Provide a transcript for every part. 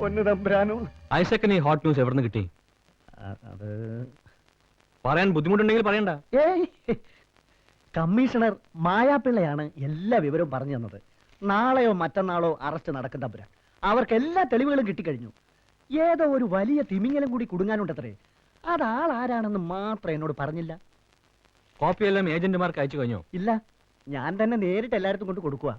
പൊന്നു തമ്പുരാനോ. ഐസക്കിന് ഈ hot news എവിടെ നിന്ന് കിട്ടി? അത് പറയാൻ ബുദ്ധിമുട്ടുണ്ടെങ്കിൽ പറയണ്ട. ഏയ്, കമ്മീഷണർ മായാപ്പിള്ളയാണ് എല്ലാ വിവരവും പറഞ്ഞു തന്നത്. നാളെയോ മറ്റന്നാളോ അറസ്റ്റ് നടക്കും തമ്പുരാൻ. അവർക്ക് എല്ലാ തെളിവുകളും കിട്ടിക്കഴിഞ്ഞു. ഏതോ ഒരു വലിയ തിമിങ്ങലും കൂടി കുടുങ്ങാനുണ്ടത്രേ. അതാളാരാണെന്ന് മാത്രം എന്നോട് പറഞ്ഞില്ല. കോപ്പിയെല്ലാം ഏജന്റുമാർക്ക് അയച്ചു കഴിഞ്ഞോ? ഇല്ല, ഞാൻ തന്നെ നേരിട്ട് എല്ലായിടത്തും കൊണ്ട് കൊടുക്കുക.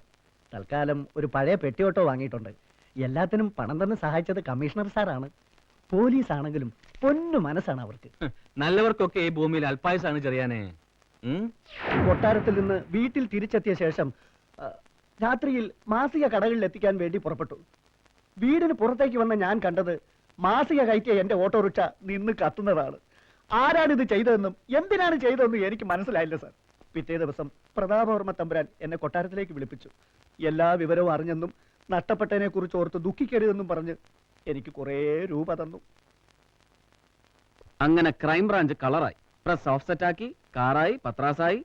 തൽക്കാലം ഒരു പഴയ പെട്ടിയോട്ടോ വാങ്ങിയിട്ടുണ്ട്. എല്ലാത്തിനും പണം തന്നെ സഹായിച്ചത് കമ്മീഷണർ സാറാണ്. പോലീസ് ആണെങ്കിലും പൊന്നു മനസ്സാണ് അവർക്ക്. നല്ലവർക്കൊക്കെ ഈ ഭൂമിയിൽ അല്പായുസാണ് ചെറിയാനെ. കൊട്ടാരത്തിൽ നിന്ന് വീട്ടിൽ തിരിച്ചെത്തിയ ശേഷം രാത്രിയിൽ മാസിക കടകളിൽ എത്തിക്കാൻ വേണ്ടി പുറപ്പെട്ടു. വീടിന് പുറത്തേക്ക് വന്ന ഞാൻ കണ്ടത് മാസിക കയറ്റിയ എന്റെ ഓട്ടോറിക്ഷ നിന്ന് കത്തുന്നതാണ്. ആരാണിത് ചെയ്തതെന്നും എന്തിനാണ് ചെയ്തതെന്നും എനിക്ക് മനസ്സിലായില്ല സാർ. പിറ്റേ ദിവസം പ്രതാപവർമ്മ തമ്പുരാൻ എന്നെ കൊട്ടാരത്തിലേക്ക് വിളിപ്പിച്ചു. എല്ലാ വിവരവും അറിഞ്ഞെന്നും നഷ്ടപ്പെട്ടതിനെ കുറിച്ച് ഓർത്ത് ദുഃഖിക്കരുതെന്നും പറഞ്ഞ് എനിക്ക് കുറേ രൂപ തന്നു. അങ്ങനെ ക്രൈംബ്രാഞ്ച് കളറായി, പ്രസ് ഓഫ്സെറ്റ് ആക്കി, കാറായി, പത്രാസായി.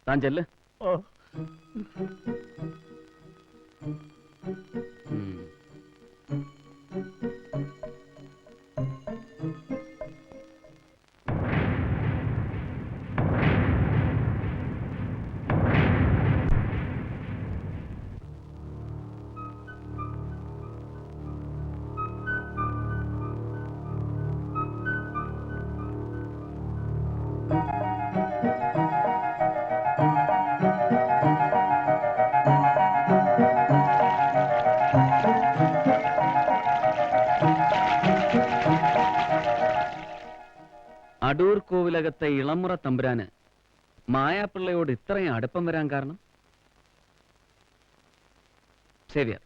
താൻ ചെല്ല്. ഓ, അടൂർ കോവിലകത്തെ ഇളമുറ തമ്പുരാന് മായാപ്പിള്ളയോട് ഇത്രയും അടുപ്പം വരാൻ കാരണം? ശരിയാ.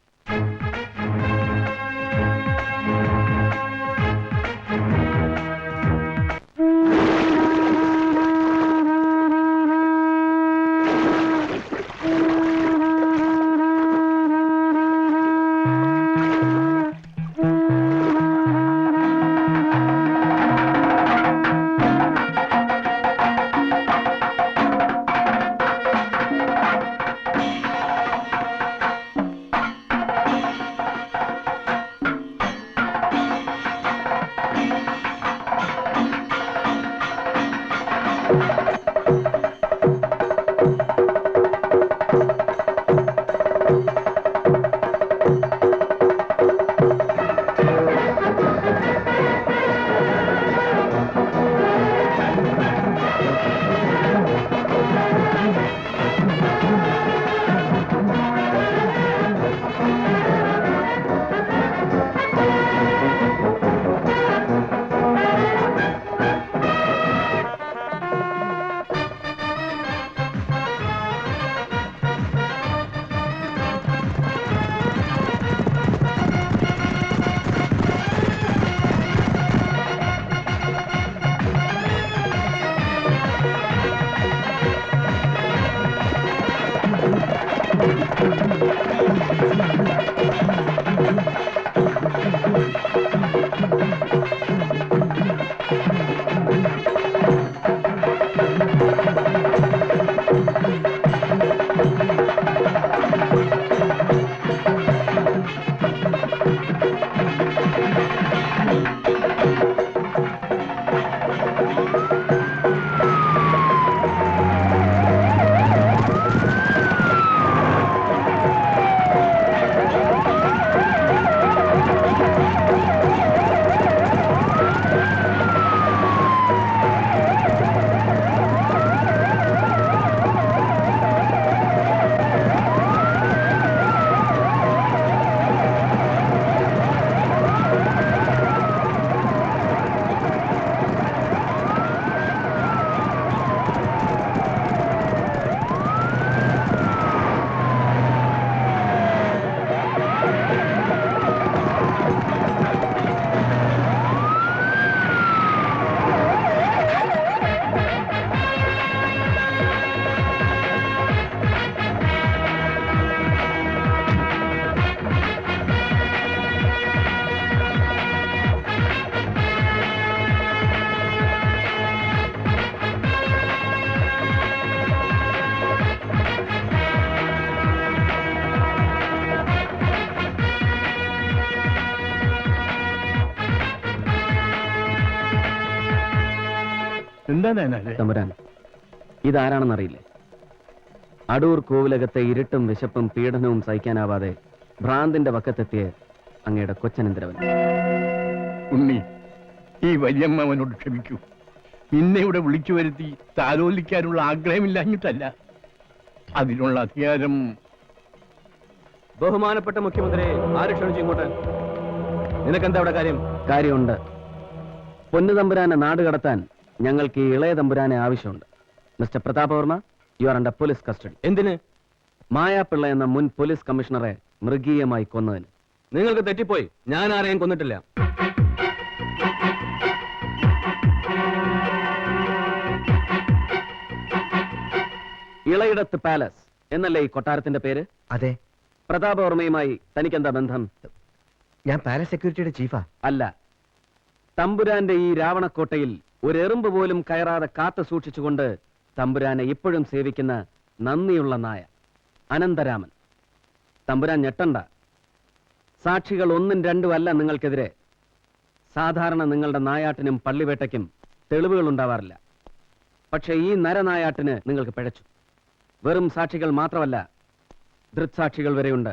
എന്താ നായനാരെ? തമ്പുരാൻ, ഇതാരാണെന്നറിയില്ലേ? അടൂർ കോവിലകത്തെ ഇരുട്ടും വിശപ്പും പീഡനവും സഹിക്കാനാവാതെ ഭ്രാന്തിന്റെ വക്കത്തെത്തിയ അങ്ങയുടെ കൊച്ചനന്തരവൻ. ഉണ്ണി, ഈ വല്യമ്മ അവനോട് ക്ഷമിക്കൂ. നിന്നെ ഇവിടെ വിളിച്ചു വരുത്തി താലോലിക്കാനുള്ള ആഗ്രഹമില്ലാഞ്ഞിട്ടല്ല, അതിനുള്ള അധികാരം. ബഹുമാനപ്പെട്ട മുഖ്യമന്ത്രി ആര് ക്ഷണിച്ചു ഇങ്ങോട്ട്? നിനക്കെന്താ അവിടെ കാര്യം? കാര്യമുണ്ട്. പൊന്നു തമ്പുരാനെ നാട് കടത്താൻ ഞങ്ങൾക്ക് ഈ ഇളയ തമ്പുരാനെ ആവശ്യമുണ്ട്. Mister Prathapavarma, you are under police custody. എന്തിന്? മായാപ്പിള്ള എന്ന മുൻ പോലീസ് കമ്മീഷണറെ മൃഗീയമായി കൊന്നതിന്. നിങ്ങൾക്ക് തെറ്റിപ്പോയി. ഞാൻ ആരെയും കൊന്നിട്ടില്ല. ഇളയിടത്ത് പാലസ് എന്നല്ലേ ഈ കൊട്ടാരത്തിന്റെ പേര്? അതെ, പ്രതാപവർമ്മയുമായി തനിക്കെന്താ ബന്ധം? ഞാൻ പാലസ് സെക്യൂരിറ്റിയുടെ ചീഫാ. അല്ല, തമ്പുരാന്റെ ഈ രാവണക്കോട്ടയിൽ ഒരു എറുമ്പ് പോലും കയറാതെ കാത്തു സൂക്ഷിച്ചുകൊണ്ട് തമ്പുരാനെ ഇപ്പോഴും സേവിക്കുന്ന നന്ദിയുള്ള നായ അനന്തരാമൻ. തമ്പുരാൻ ഞെട്ടണ്ട. സാക്ഷികൾ ഒന്നും രണ്ടും അല്ല നിങ്ങൾക്കെതിരെ. സാധാരണ നിങ്ങളുടെ നായാട്ടിനും പള്ളിവേട്ടയ്ക്കും തെളിവുകൾ ഉണ്ടാവാറില്ല. പക്ഷേ ഈ നരനായാട്ടിന് നിങ്ങൾക്ക് പിഴച്ചു. വെറും സാക്ഷികൾ മാത്രമല്ല, ദൃക്സാക്ഷികൾ വരെയുണ്ട്.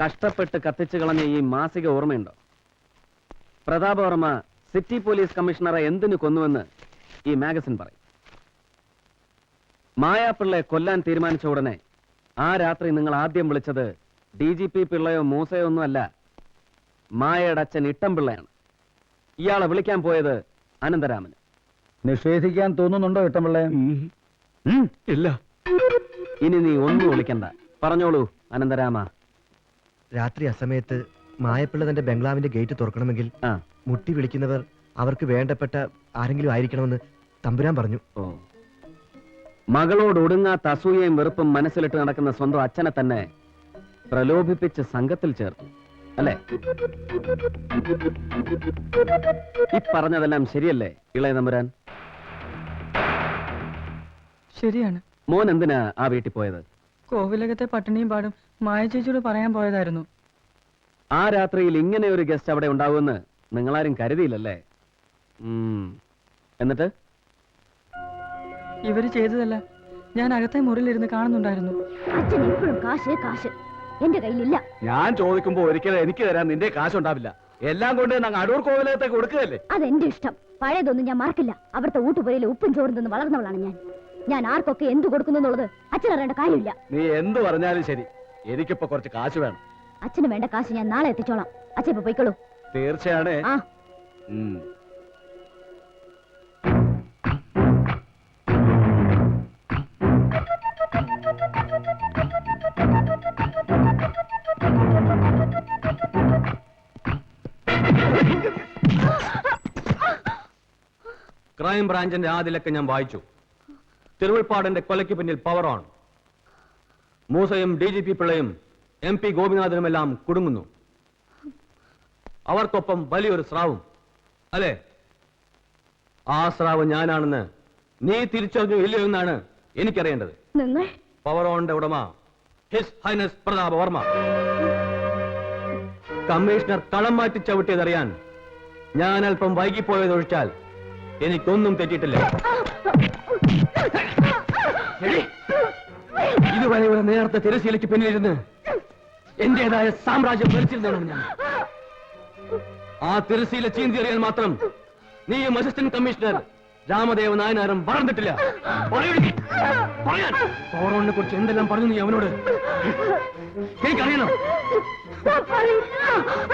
കഷ്ടപ്പെട്ട് കത്തിച്ചു കളഞ്ഞ ഈ മാസിക ഓർമ്മയുണ്ടോ? പ്രതാപവർമ്മ സിറ്റി പോലീസ് കമ്മീഷണറെ എന്തിനു കൊന്നുവെന്ന് ഈ മാഗസിൻ പറയും. മായാപ്പിള്ളയെ കൊല്ലാൻ തീരുമാനിച്ച ഉടനെ ആ രാത്രി നിങ്ങൾ ആദ്യം വിളിച്ചത് DGP പിള്ളയോ മൂസയോ ഒന്നുമല്ല, മായയുടെ അച്ഛൻ ഇട്ടംപിള്ളയാണ്. ഇയാളെ വിളിക്കാൻ പോയത് അനന്തരാമന്. നിഷേധിക്കാൻ തോന്നുന്നുണ്ടോ ഇട്ടംപിള്ളേ? ഇല്ല. ഇനി നീ ഒന്നും വിളിക്കണ്ട, പറഞ്ഞോളൂ അനന്തരാമ. രാത്രി അസമയത്ത് മായപ്പിള്ള തന്റെ ബംഗ്ലാവിന്റെ ഗേറ്റ് തുറക്കണമെങ്കിൽ ആ, മുട്ടി വിളിക്കുന്നവർ അവർക്ക് വേണ്ടപ്പെട്ട ആരെങ്കിലും ആയിരിക്കണമെന്ന് തമ്പുരാൻ പറഞ്ഞു. ഓ, മകളോട് ഒടുങ്ങാത്ത അസൂയയും വെറുപ്പും മനസ്സിലിട്ട് നടക്കുന്ന സ്വന്തം അച്ഛനെ തന്നെ പ്രലോഭിപ്പിച്ച് സംഘത്തിൽ ചേർത്തു അല്ലേ? ഈ പറഞ്ഞതെല്ലാം ശരിയല്ലേ ഇളയ തമ്പുരാൻ? ശരിയാണ്. മോൻ എന്തിനാ ആ വീട്ടിൽ പോയത്? കോവിലകത്തെ പട്ടിണിയും പാടും മായ ചേച്ചിയോട് പറയാൻ പോയതായിരുന്നു. ആ രാത്രിയിൽ ഇങ്ങനെ ഒരു ഗസ്റ്റ് അവിടെ ഉണ്ടാവുമെന്ന് നിങ്ങളാരും കരുതിയില്ലല്ലേ? എന്നിട്ട് ഇവര് ചെയ്തതല്ല, ഞാൻ അകത്തെ മുറിയിലിരുന്ന് കാണുന്നുണ്ടായിരുന്നു. അച്ഛൻ എപ്പോഴും കാശ് കാശ് എന്റെ കയ്യിലില്ല. ഞാൻ ചോദിക്കുമ്പോ ഒരിക്കലും എനിക്ക് തരാൻ നിന്റെ കാശുണ്ടാവില്ല. എല്ലാം കൊണ്ട് ഞങ്ങൾ അടൂർ കോവിലകത്തേക്ക് കൊടുക്കുകയല്ലേ? അതെന്റെ ഇഷ്ടം. പഴയതൊന്നും ഞാൻ മറക്കില്ല. അവിടുത്തെ ഊട്ടുപുരയിൽ ഉപ്പും ചോറും തിന്ന് വളർന്നവളാണ് ഞാൻ. ഞാൻ ആർക്കൊക്കെ എന്ത് കൊടുക്കുന്നു എന്നുള്ളത് അച്ഛൻ അറിയേണ്ട കാര്യമില്ല. നീ എന്ത് പറഞ്ഞാലും ശരി, എനിക്കിപ്പോ കുറച്ച് കാശ് വേണം. അച്ഛന് വേണ്ട കാശ് ഞാൻ നാളെ എത്തിച്ചോളാം. അച്ഛൻ ഇപ്പൊ പോയിക്കോളൂ. തീർച്ചയാണ്. ആ, ക്രൈം ബ്രാഞ്ചിന്റെ ആദ്യലൊക്കെ ഞാൻ വായിച്ചു. തിരുവൾപ്പാടിന്റെ കൊലയ്ക്ക് പിന്നിൽ പവർ ഓൺ. മൂസയും DGP പിള്ളയും MP ഗോപിനാഥനുമെല്ലാം കുടുങ്ങുന്നു. അവർക്കൊപ്പം വലിയൊരു സ്രാവും, അല്ലേ? ആ സ്രാവ് ഞാനാണെന്ന് നീ തിരിച്ചറിഞ്ഞു ഇല്ലയോ എന്നാണ് എനിക്കറിയേണ്ടത്. നിങ്ങൾ പവർ ഓണിന്റെ ഉടമ ഹിസ് ഹൈനസ് പ്രതാപവർമ്മ. കമ്മീഷണർ കളം മാറ്റി ചവിട്ടിയതറിയാൻ ഞാൻ അല്പം വൈകിപ്പോയതൊഴിച്ചാൽ എനിക്കൊന്നും തെറ്റിയിട്ടില്ല. ഇതുവരെ ഇവിടെ നേരത്തെ തിരശ്ശീലയ്ക്ക് പിന്നിലിരുന്ന് എന്റേതായ സാമ്രാജ്യം ഭരിച്ചിരുന്നതാണ് ഞാൻ. ആ തിരശ്ശീല ചീന്തിയറിയാൻ മാത്രം നീയും അസിസ്റ്റന്റ് കമ്മീഷണർ രാമദേവ നായനാരും വളർന്നിട്ടില്ല. പവറോണിനെ കുറിച്ച് എന്തെല്ലാം പറഞ്ഞു നീ അവനോട്? എനിക്കറിയണം.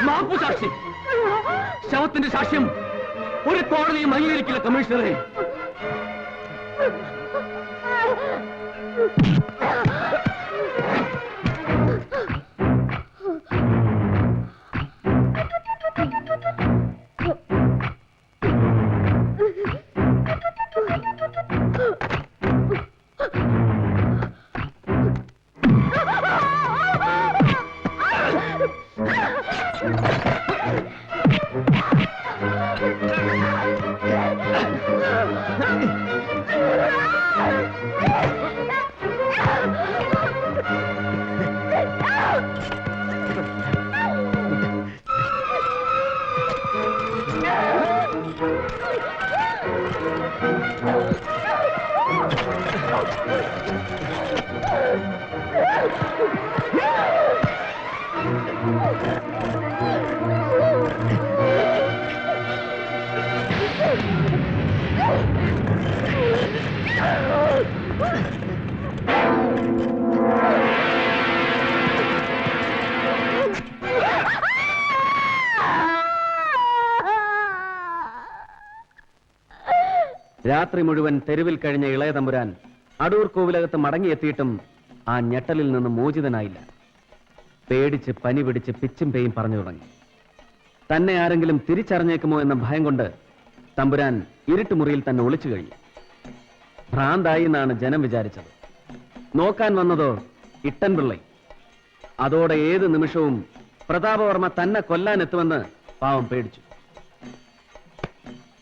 മാപ്പു സാക്ഷി, ശവത്തിന്റെ സാക്ഷ്യം ഒരു കോടതിയും അംഗീകരിക്കില്ല കമ്മീഷണറെ. രാത്രി മുഴുവൻ തെരുവിൽ കഴിഞ്ഞ ഇളയ തമ്പുരാൻ അടൂർ കോവിലകത്ത് മടങ്ങിയെത്തിയിട്ടും ആ ഞെട്ടലിൽ നിന്ന് മോചിതനായില്ല. പേടിച്ച് പനി പിടിച്ച് പിച്ചും പേയും പറഞ്ഞു തുടങ്ങി. തന്നെ ആരെങ്കിലും തിരിച്ചറിഞ്ഞേക്കുമോ എന്ന ഭയം കൊണ്ട് തമ്പുരാൻ ഇരുട്ടുമുറിയിൽ തന്നെ ഒളിച്ചു കഴിഞ്ഞു. ഭ്രാന്തായി എന്നാണ് ജനം വിചാരിച്ചത്. നോക്കാൻ വന്നതോ ഇട്ടൻ പിള്ളை. അതോടെ ഏത് നിമിഷവും പ്രതാപവർമ്മ തന്നെ കൊല്ലാനെത്തുമെന്ന് പാവം പേടിച്ചു.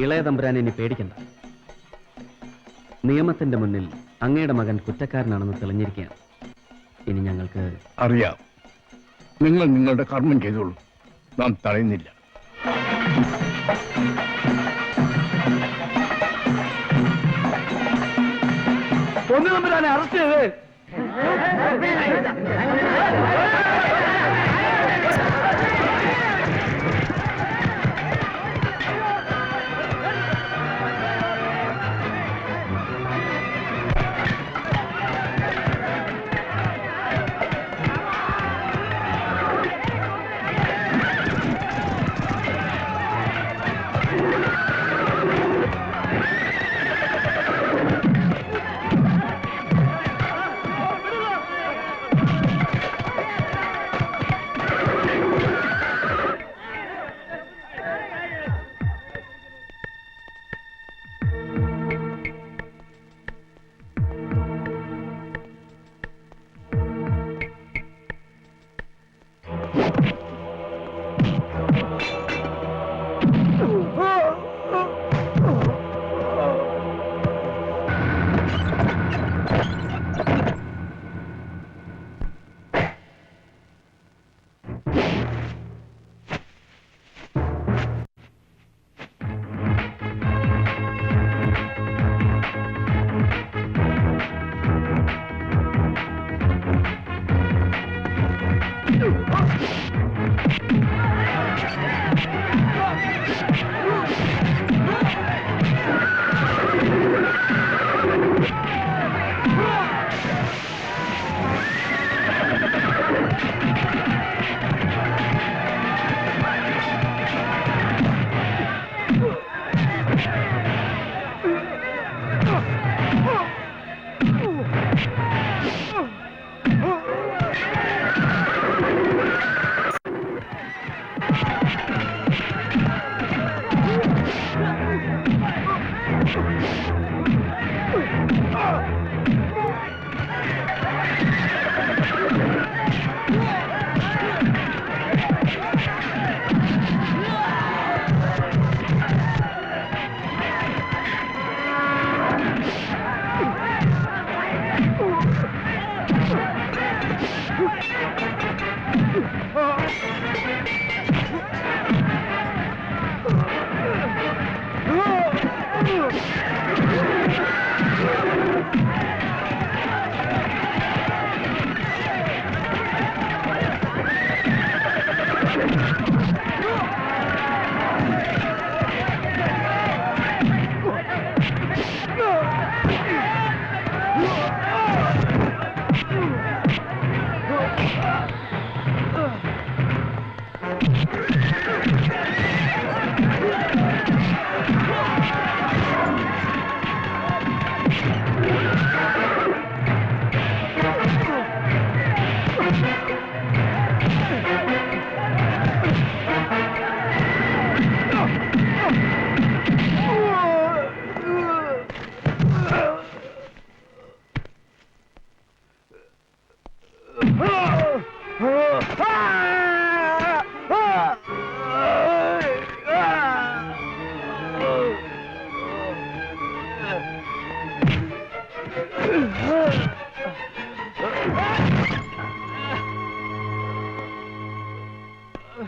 ഇളയ തമ്പുരാൻ ഇനി പേടിക്കണ്ട. നിയമത്തിന്റെ മുന്നിൽ അങ്ങയുടെ മകൻ കുറ്റക്കാരനാണെന്ന് തെളിഞ്ഞിരിക്കുകയാണ്. ഇനി ഞങ്ങൾക്ക് അറിയാം. നിങ്ങൾ നിങ്ങളുടെ കർമ്മം ചെയ്തോളൂ, നാം തടയുന്നില്ല. ഒന്ന് തമ്പുരാനെ അറസ്റ്റ് ചെയ്ത്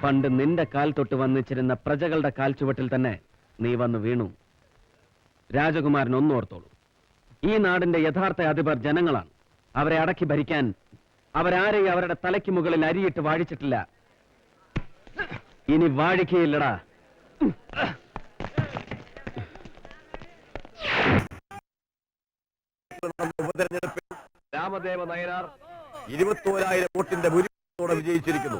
പണ്ട് നിന്റെ കാൽ തൊട്ട് വന്നിച്ചിരുന്ന പ്രജകളുടെ കാൽ ചുവട്ടിൽ തന്നെ നീ വന്ന് വീണു. രാജകുമാരൻ ഒന്നോർത്തോളൂ, ഈ നാടിന്റെ യഥാർത്ഥ അധിപർ ജനങ്ങളാണ്. അവരെ അടക്കി ഭരിക്കാൻ അവരാരെയും അവരുടെ തലയ്ക്ക് മുകളിൽ അരിയിട്ട് വാഴിച്ചിട്ടില്ല. ഇനി വാഴിക്കയില്ലടാ. ഉപതെരഞ്ഞെടുപ്പിൽ രാമദേവ നയനാർ 21,000 വോട്ടിന്റെ ഭൂരിപക്ഷത്തോടെ വിജയിച്ചിരിക്കുന്നു.